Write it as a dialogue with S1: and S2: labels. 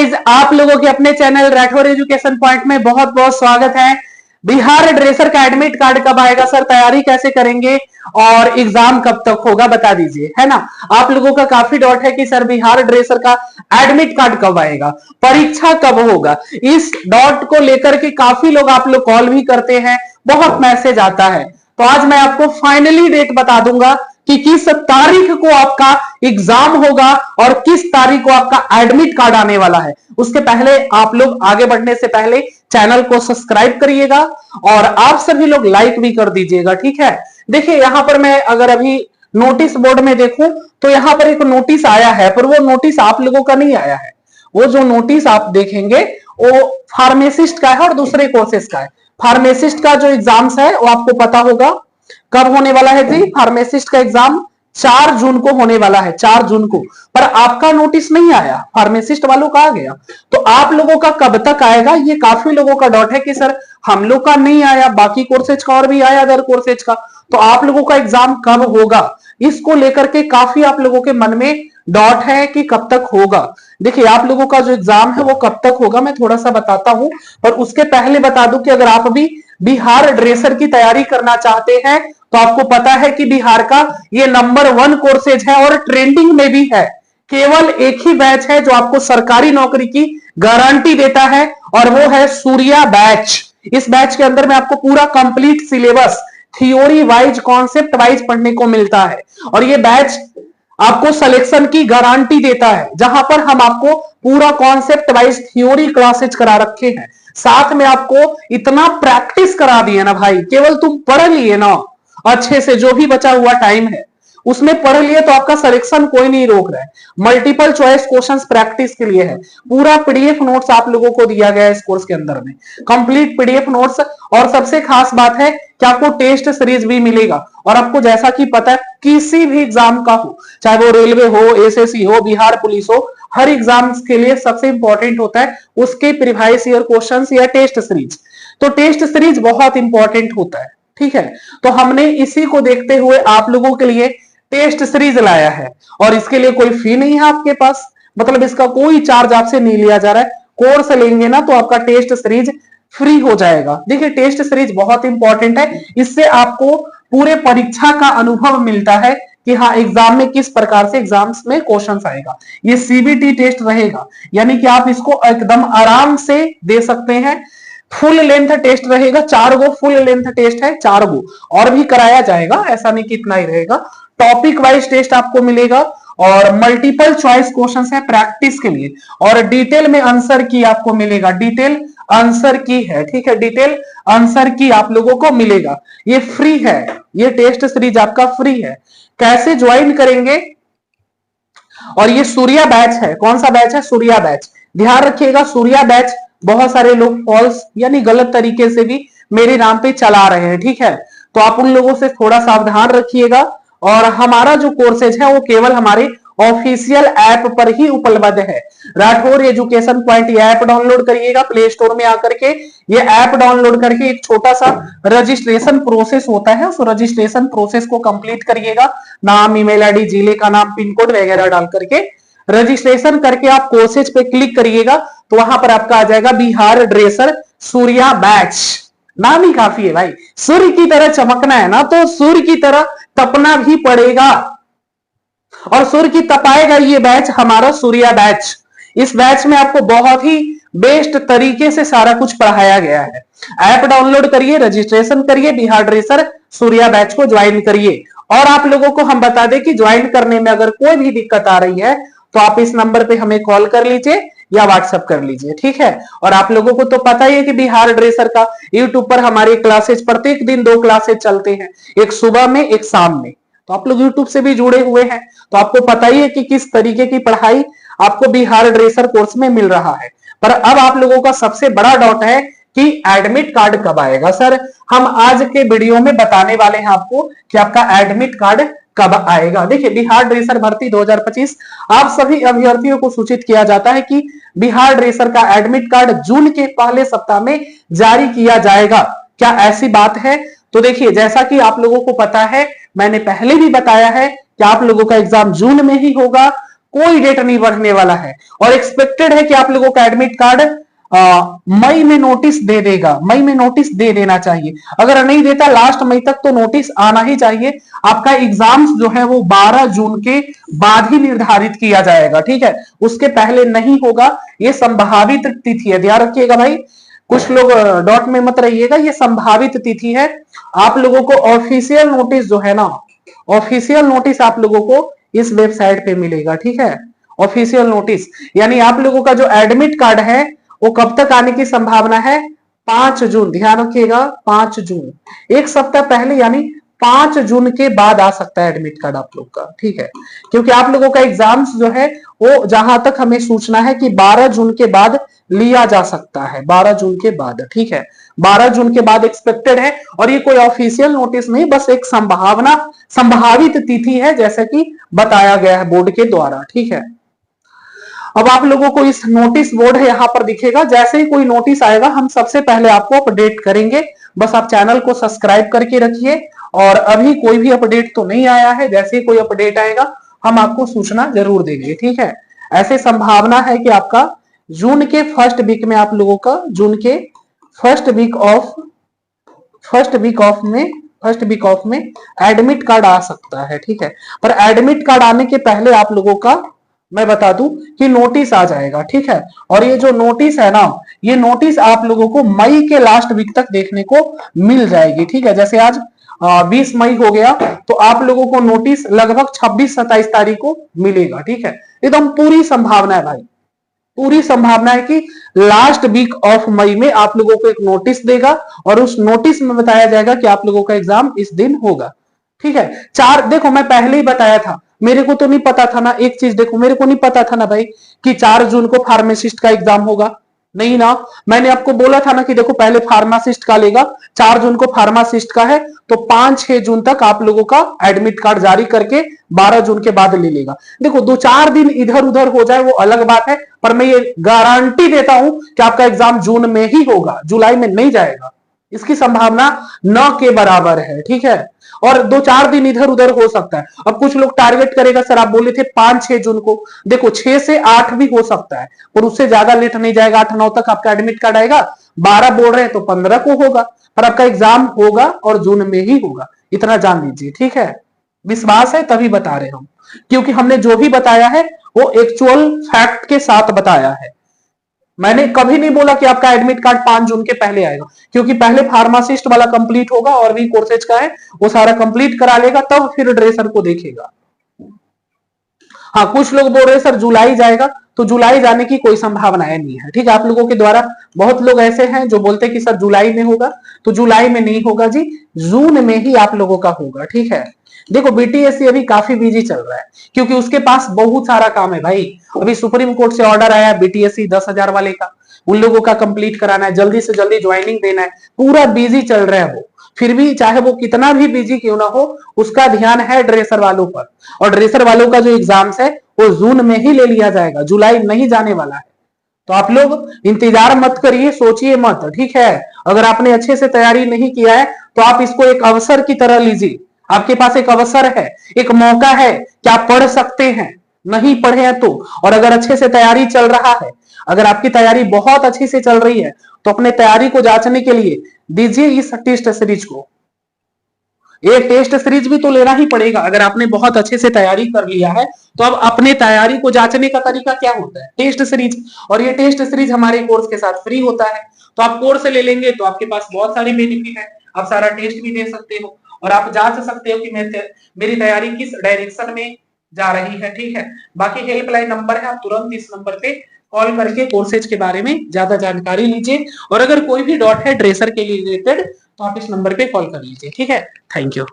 S1: Guys, आप लोगों के अपने चैनल राठौर एजुकेशन पॉइंट में बहुत बहुत स्वागत है। बिहार ड्रेसर का एडमिट कार्ड कब आएगा सर, तैयारी कैसे करेंगे और एग्जाम कब तक होगा बता दीजिए, है ना। आप लोगों का काफी डाउट है कि सर बिहार ड्रेसर का एडमिट कार्ड कब आएगा, परीक्षा कब होगा। इस डाउट को लेकर के काफी लोग आप लोग कॉल भी करते हैं, बहुत मैसेज आता है। तो आज मैं आपको फाइनली डेट बता दूंगा कि किस तारीख को आपका एग्जाम होगा और किस तारीख को आपका एडमिट कार्ड आने वाला है। उसके पहले आप लोग आगे बढ़ने से पहले चैनल को सब्सक्राइब करिएगा और आप सभी लोग लाइक भी कर दीजिएगा, ठीक है। देखिए यहां पर मैं अगर अभी नोटिस बोर्ड में देखूं तो यहां पर एक नोटिस आया है, पर वो नोटिस आप लोगों का नहीं आया है। वो जो नोटिस आप देखेंगे वो फार्मेसिस्ट का है और दूसरे कोर्सेज का है। फार्मेसिस्ट का जो एग्जाम्स है वो आपको पता होगा कब होने वाला है जी। फार्मेसिस्ट का एग्जाम 4 जून को होने वाला है, 4 जून को। पर आपका नोटिस नहीं आया, फार्मेसिस्ट वालों का आ गया। तो आप लोगों का कब तक आएगा, ये काफी लोगों का डाउट है कि सर हम लोग का नहीं आया, बाकी कोर्सेज का और भी आया, अदर कोर्सेज का। तो आप लोगों का एग्जाम कब होगा, इसको लेकर के काफी आप लोगों के मन में डाउट है कि कब तक होगा। देखिए आप लोगों का जो एग्जाम है वो कब तक होगा मैं थोड़ा सा बताता हूं, पर उसके पहले बता दूं कि अगर आप भी बिहार ड्रेसर की तैयारी करना चाहते हैं तो आपको पता है कि बिहार का ये नंबर 1 कोर्सेज है और ट्रेंडिंग में भी है। केवल एक ही बैच है जो आपको सरकारी नौकरी की गारंटी देता है और वो है सूर्या बैच। इस बैच के अंदर में आपको पूरा complete syllabus theory wise concept wise पढ़ने को मिलता है और ये बैच आपको सिलेक्शन की गारंटी देता है, जहां पर हम आपको पूरा कॉन्सेप्ट वाइज थियोरी क्लासेज करा रखे हैं। साथ में आपको इतना प्रैक्टिस करा दिए ना भाई, केवल तुम पढ़ लिए ना अच्छे से, जो भी बचा हुआ टाइम है उसमें पढ़ लिए तो आपका सिलेक्शन कोई नहीं रोक रहा है। मल्टीपल चॉइस क्वेश्चंस प्रैक्टिस के लिए है। पूरा पीडीएफ नोट्स आप लोगों को दिया गया है इस कोर्स के अंदर में, कंप्लीट पीडीएफ नोट्स। और सबसे खास बात है कि आपको टेस्ट सीरीज भी मिलेगा। और आपको जैसा कि पता है किसी भी एग्जाम का हो, चाहे वो रेलवे हो, एसएससी हो, बिहार पुलिस हो, हर एग्जाम के लिए सबसे इंपॉर्टेंट होता है उसके प्रीवियस ईयर क्वेश्चंस या टेस्ट सीरीज। तो टेस्ट सीरीज बहुत इंपॉर्टेंट होता है, ठीक है। तो हमने इसी को देखते हुए आप लोगों के लिए टेस्ट सीरीज लाया है और इसके लिए कोई फी नहीं है आपके पास, मतलब इसका कोई चार्ज आपसे नहीं लिया जा रहा है। कोर्स लेंगे ना तो आपका टेस्ट सीरीज फ्री हो जाएगा। देखिए टेस्ट सीरीज बहुत इंपॉर्टेंट है, इससे आपको पूरे परीक्षा का अनुभव मिलता है कि हाँ एग्जाम में किस प्रकार से एग्जाम्स में क्वेश्चंस आएगा। ये सीबीटी टेस्ट रहेगा, यानी कि आप इसको एकदम आराम से दे सकते हैं। फुल लेंथ टेस्ट रहेगा, 4 गो फुल लेंथ टेस्ट है, 4 गो और भी कराया जाएगा, ऐसा नहीं कि इतना ही रहेगा। टॉपिक वाइज टेस्ट आपको मिलेगा और मल्टीपल चॉइस क्वेश्चंस है प्रैक्टिस के लिए और डिटेल में आंसर की आपको मिलेगा। डिटेल आंसर की है, ठीक है, डिटेल आंसर की आप लोगों को मिलेगा। ये फ्री है, ये टेस्ट सीरीज आपका फ्री है। कैसे ज्वाइन करेंगे, और ये सूर्या बैच है। कौन सा बैच है, सूर्या बैच। ध्यान रखिएगा सूर्या बैच बहुत सारे लोग फॉल्स यानी गलत तरीके से भी मेरे नाम पे चला रहे हैं, ठीक है। तो आप उन लोगों से थोड़ा सावधान रखिएगा। और हमारा जो कोर्सेज है वो केवल हमारे ऑफिशियल ऐप पर ही उपलब्ध है। राठौर एजुकेशन पॉइंट ये ऐप डाउनलोड करिएगा प्ले स्टोर में आकर के। ये ऐप डाउनलोड करके एक छोटा सा रजिस्ट्रेशन प्रोसेस होता है, उस रजिस्ट्रेशन प्रोसेस को कंप्लीट करिएगा। नाम, ईमेल आईडी, जिले का नाम, पिन कोड वगैरह डाल करके रजिस्ट्रेशन करके आप कोर्सेज पे क्लिक करिएगा तो वहां पर आपका आ जाएगा बिहार ड्रेसर सूर्या बैच। नाम ही काफी है भाई, सूर्य की तरह चमकना है ना तो सूर्य की तरह तपना भी पड़ेगा और सूर्य की तपाएगा ये बैच, हमारा सूर्या बैच। इस बैच में आपको बहुत ही बेस्ट तरीके से सारा कुछ पढ़ाया गया है। ऐप डाउनलोड करिए, रजिस्ट्रेशन करिए, बिहार ड्रेसर सूर्या बैच को ज्वाइन करिए। और आप लोगों को हम बता दें कि ज्वाइन करने में अगर कोई भी दिक्कत आ रही है तो आप इस नंबर पे हमें कॉल कर लीजिए या व्हाट्सएप कर लीजिए, ठीक है। और आप लोगों को तो पता ही है कि बिहार ड्रेसर का यूट्यूब पर हमारी क्लासेज प्रत्येक दिन 2 क्लासेज चलते हैं, एक सुबह में एक शाम में। तो आप लोग यूट्यूब से भी जुड़े हुए हैं तो आपको पता ही है कि किस तरीके की पढ़ाई आपको बिहार ड्रेसर कोर्स में मिल रहा है। पर अब आप लोगों का सबसे बड़ा डाउट है कि एडमिट कार्ड कब आएगा। सर हम आज के वीडियो में बताने वाले हैं आपको कि आपका एडमिट कार्ड कब आएगा। देखिए बिहार ड्रेसर भर्ती 2025 आप सभी अभ्यर्थियों को सूचित किया जाता है कि बिहार ड्रेसर का एडमिट कार्ड जून के पहले सप्ताह में जारी किया जाएगा। क्या ऐसी बात है? तो देखिए जैसा कि आप लोगों को पता है, मैंने पहले भी बताया है कि आप लोगों का एग्जाम जून में ही होगा। कोई डेट नहीं बढ़ने वाला है। और एक्सपेक्टेड है कि आप लोगों का एडमिट कार्ड मई में नोटिस दे देगा, मई में नोटिस दे देना चाहिए। अगर नहीं देता लास्ट मई तक तो नोटिस आना ही चाहिए। आपका एग्जाम्स जो है वो 12 जून के बाद ही निर्धारित किया जाएगा, ठीक है, उसके पहले नहीं होगा। ये संभावित तिथि है, ध्यान रखिएगा भाई, कुछ लोग डॉट में मत रहिएगा, ये संभावित तिथि है। आप लोगों को ऑफिशियल नोटिस जो है ना, ऑफिशियल नोटिस आप लोगों को इस वेबसाइट पे मिलेगा, ठीक है, ऑफिशियल नोटिस। यानी आप लोगों का जो एडमिट कार्ड है वो कब तक आने की संभावना है? 5 जून, ध्यान रखिएगा, 5 जून, एक सप्ताह पहले, यानी 5 जून के बाद आ सकता है एडमिट कार्ड आप लोग का, ठीक है, क्योंकि आप लोगों का एग्जाम्स जो है वो जहां तक हमें सूचना है कि 12 जून के बाद लिया जा सकता है, 12 जून के बाद, ठीक है, 12 जून के बाद एक्सपेक्टेड है। और ये कोई ऑफिशियल नोटिस नहीं, बस एक संभावना, संभावित तिथि है, जैसे कि बताया गया है बोर्ड के द्वारा, ठीक है। अब आप लोगों को इस नोटिस बोर्ड है यहाँ पर दिखेगा, जैसे ही कोई नोटिस आएगा हम सबसे पहले आपको अपडेट करेंगे। बस आप चैनल को सब्सक्राइब करके रखिए। और अभी कोई भी अपडेट तो नहीं आया है, जैसे ही कोई अपडेट आएगा हम आपको सूचना जरूर देंगे, ठीक है। ऐसे संभावना है कि आपका जून के फर्स्ट वीक में, आप लोगों का जून के फर्स्ट वीक ऑफ में एडमिट कार्ड आ सकता है, ठीक है। पर एडमिट कार्ड आने के पहले आप लोगों का मैं बता दूं कि नोटिस आ जाएगा, ठीक है। और ये जो नोटिस है ना, ये नोटिस आप लोगों को मई के लास्ट वीक तक देखने को मिल जाएगी, ठीक है। जैसे आज 20 मई हो गया, तो आप लोगों को नोटिस लगभग 26-27 तारीख को मिलेगा, ठीक है। एकदम पूरी संभावना है भाई, पूरी संभावना है कि लास्ट वीक ऑफ मई में आप लोगों को एक नोटिस देगा और उस नोटिस में बताया जाएगा कि आप लोगों का एग्जाम इस दिन होगा, ठीक है। देखो मैं पहले ही बताया था, मेरे को तो नहीं पता था ना, एक चीज देखो, मेरे को नहीं पता था ना भाई कि 4 जून को फार्मासिस्ट का एग्जाम होगा, नहीं ना। मैंने आपको बोला था ना कि देखो पहले फार्मासिस्ट का लेगा, 4 जून को फार्मासिस्ट का है, तो 5-6 जून तक आप लोगों का एडमिट कार्ड जारी करके 12 जून के बाद ले लेगा। देखो 2-4 दिन इधर उधर हो जाए वो अलग बात है, पर मैं ये गारंटी देता हूं कि आपका एग्जाम जून में ही होगा, जुलाई में नहीं जाएगा। इसकी संभावना न के बराबर है, ठीक है। और 2-4 दिन इधर उधर हो सकता है। अब कुछ लोग टारगेट करेगा, सर आप बोले थे 5-6 जून को, देखो 6 से 8 भी हो सकता है, और उससे ज्यादा लेट नहीं जाएगा, 8-9 तक आपका एडमिट कार्ड आएगा। 12 बोल रहे हैं तो 15 को होगा, पर आपका एग्जाम होगा और जून में ही होगा, इतना जान लीजिए, ठीक है। विश्वास है तभी बता रहे हम, क्योंकि हमने जो भी बताया है वो एक्चुअल फैक्ट के साथ बताया है। मैंने कभी नहीं बोला कि आपका एडमिट कार्ड 5 जून के पहले आएगा, क्योंकि पहले फार्मासिस्ट वाला कंप्लीट होगा, और भी कोर्सेज का है वो सारा कंप्लीट करा लेगा, तब फिर ड्रेसर को देखेगा। हाँ, कुछ लोग बोल रहे सर जुलाई जाएगा, तो जुलाई जाने की कोई संभावना नहीं है, ठीक है। आप लोगों के द्वारा बहुत लोग ऐसे हैं जो बोलते हैं कि सर जुलाई में होगा, तो जुलाई में नहीं होगा जी, जून में ही आप लोगों का होगा, ठीक है। देखो बीटीएससी अभी काफी बिजी चल रहा है, क्योंकि उसके पास बहुत सारा काम है भाई। अभी सुप्रीम कोर्ट से ऑर्डर आया बीटीएससी 10,000 वाले का, उन लोगों का कंप्लीट कराना है, जल्दी से जल्दी ज्वाइनिंग देना है, पूरा बिजी चल रहा है वो। फिर भी चाहे वो कितना भी बिजी क्यों ना हो, उसका ध्यान है ड्रेसर वालों पर, और ड्रेसर वालों का जो एग्जाम्स है वो जून में ही ले लिया जाएगा, जुलाई नहीं जाने वाला है। तो आप लोग इंतजार मत करिए, सोचिए मत, ठीक है। अगर आपने अच्छे से तैयारी नहीं किया है तो आप इसको एक अवसर की तरह लीजिए। आपके पास एक अवसर है, एक मौका है कि आप पढ़ सकते हैं, नहीं पढ़े हैं तो। और अगर अच्छे से तैयारी चल रहा है, अगर आपकी तैयारी बहुत अच्छी से चल रही है, तो अपने तैयारी को जांचने के लिए दीजिए इस टेस्ट सीरीज को। एक टेस्ट सीरीज भी तो लेना ही पड़ेगा। अगर आपने बहुत अच्छे से तैयारी कर लिया है, तो अब अपने तैयारी को जांचने का तरीका क्या होता है? Test series. और ये टेस्ट सीरीज हमारे कोर्स के साथ फ्री होता है, तो आप कोर्स ले लेंगे तो आपके पास बहुत सारी बेनिफिट है। आप सारा टेस्ट भी दे सकते हो, और आप जांच सकते हो कि मेरी तैयारी किस डायरेक्शन में जा रही है, ठीक है। बाकी हेल्पलाइन नंबर है, आप तुरंत इस नंबर पे कॉल करके कोर्सेज के बारे में ज्यादा जानकारी लीजिए। और अगर कोई भी डॉट है ड्रेसर के लिए रिलेटेड, तो आप इस नंबर पे कॉल कर लीजिए, ठीक है। Thank you.